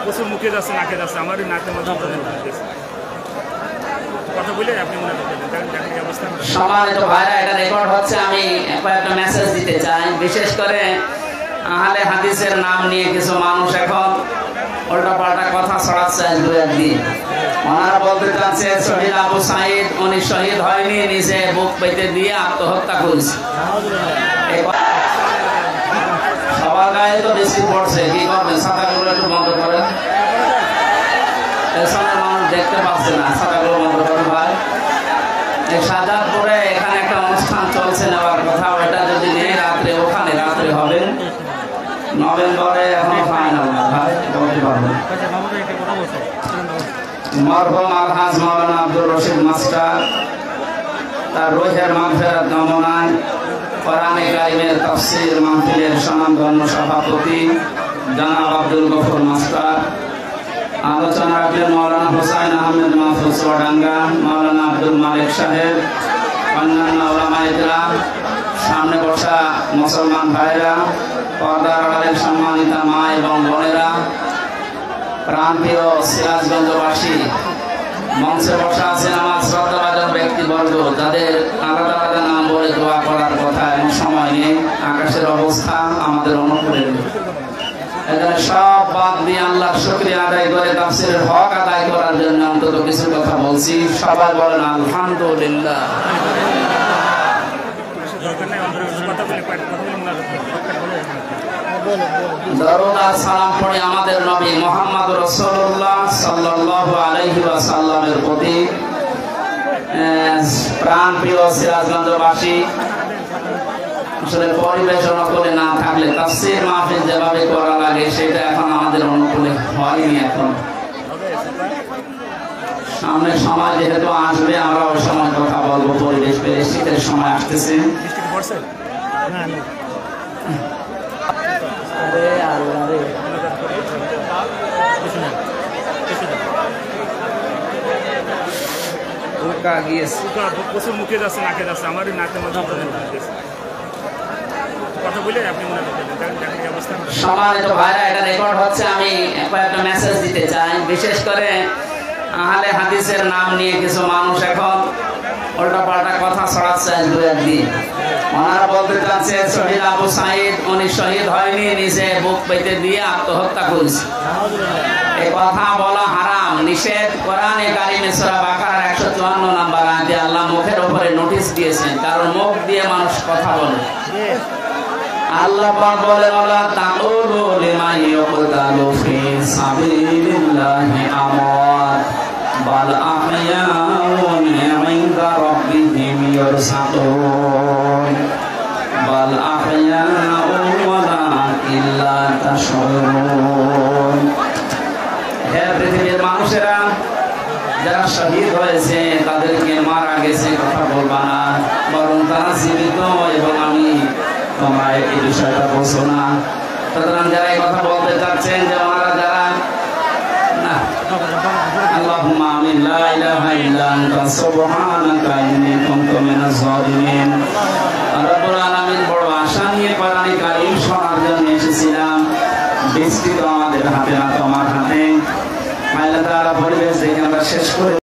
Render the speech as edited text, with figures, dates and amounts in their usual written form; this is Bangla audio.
প্রচুর মুখে যাচ্ছে, নাকে যাচ্ছে, আমারই নাকের মধ্যে কথা বলে আপনি মনে করেন অবস্থা। সম্মানিত ভাইরা, এটা রেকর্ড হচ্ছে। আমি একটা মেসেজ দিতে চাই, বিশেষ করে আহলে হাদিসের নাম নিয়ে কিছু মানুষ এখন উল্টা পাল্টা কথা ছড়াচ্ছে। দু একদিন ওনারা বলতে চাচ্ছে শহীদ আবু সাইদ উনি শহীদ হয়নি, নিজে বুক পেতে দিয়ে আত্মহত্যা করেছে। সবার গায়ে তো বেশি পড়ছে, কি করবেন? ছাতাগুলো একটু বন্ধ করেন, পেছনের মানুষ দেখতে পাচ্ছে না। ছাতাগুলো বন্ধ করেন ভাই। সাজাদপুরে এখানে একটা অনুষ্ঠান চলছে, নেওয়ার কথা। ওটা যদি নেই রাত্রে, ওখানে রাত্রে হবে নভেম্বরে, এখনো ফাইনাল না ভাই, বলতে পারবেন। মরহুম আলহাজ মাওলানা আব্দুর রশিদ মাস্টার তার রোহের মাগফিরাত কামনায় কোরআনে কারিমের তাফসীর মাহফিলের স্বনামধন্য সভাপতি জনাব আব্দুল গফুর মাস্টার, আলোচনা রাখলেন মাওলানা হুসাইন আহমেদ মাহফুজ চুয়াডাঙ্গা, মাওলানা আব্দুল মালিক সাহেব, অন্যান্য উলামায়ে কেরাম, সামনে বসা মুসলমান ভাইরা, পর্দার আড়ালের সম্মানিতা মা এবং বোনেরা, প্রান্তীয় সিরাজগঞ্জবাসী, মঞ্চে বসা আছেন আমার শ্রদ্ধাভাজন ব্যক্তিবর্গ, যাদের আলাদা আলাদা নাম বলে দোয়া করার কথা এবং সময় নেই, আকাশের অবস্থা আমাদের অনুকূলে। এখানে সব বাদ দিয়ে আল্লাহর শুকরিয়া আদায় করে তাফসীরের হক আদায় করার জন্য অন্তত কিছু কথা বলছি। সবাই বলেন আলহামদুলিল্লাহ। দরুদ আর সালাম পড়ে আমাদের নবী মুহাম্মদ রাসূলুল্লাহ সাল্লাল্লাহু আলাইহি ওয়াসাল্লামের প্রতি। প্রাণপ্রিয় সিরাজগঞ্জবাসী, আসলে পরিবেশনা করে না থাকলে তাফসীর মাহফিল যেভাবে করা লাগে সেটা এখন আমাদের অনুকূলে হয়নি। এখন সামনে সময় যেহেতু আসবে, আমরা ওই সময় কথা বলবো। পরিবেশ পেলে শীতের সময় আসতেছে। প্রচুর মুখে যাচ্ছে, নাকে যাচ্ছে, আমারই নাকের মধ্যে কথা বলে আপনি মনে করেন অবস্থা। সম্মানিত ভাইরা, এটা রেকর্ড হচ্ছে। আমি একটা মেসেজ দিতে চাই, বিশেষ করে আহলে হাদিসের নাম নিয়ে কিছু মানুষ এখন উল্টা পাল্টা কথা ছড়াচ্ছে। দু একদিন ওনারা বলতে চাচ্ছে শহীদ আবু সাইদ উনি শহীদ হয়নি, নিজে বুক পেতে দিয়ে আত্মহত্যা করেছে। এই কথা বলা হারাম, নিষেধ। কোরআনে কারিমে সূরা বাকারার 154 নম্বর আয়াতে আল্লাহ মুখের উপরে নোটিশ দিয়েছেন, কারণ মুখ দিয়ে মানুষ কথা বলে। আল্লাহ পাক বলেন ওয়ালা তাকুলু লিমান ইয়াকতালু ফি সাবিলিল্লাহি আমওয়াত বাল আহইয়াউন ইনদা রাব্বিহিম ইয়ারসাকুন বাল আহইয়াউন ওয়ালাকিন লা তাশউরুন। হে পৃথিবীর মানুষেরা, যারা শহীদ হয়েছে তাদেরকে মারা গেছে কথা বলবা না, বরং তারা জীবিত এবং আমি তোমরা এই বিষয়টা বলছো না। সুতরাং যারা এই কথা বলতে চাচ্ছেন যে ওনারা যারা না, আল্লাহুম্মা আমিন, লা ইলাহা ইল্লা আনতা সুবহানাকা ইন্নী কুনতু মিনাজ জালিমিন। রব্বুল আলামিন, বড় আশা নিয়ে কোরআন কারীম শোনার জন্য এসেছিলাম। বৃষ্টি তো আমাদের হাতে না, তোমার হাতে। আল্লাহ তাআলা পরিবেশ দেখে আমরা শেষ করে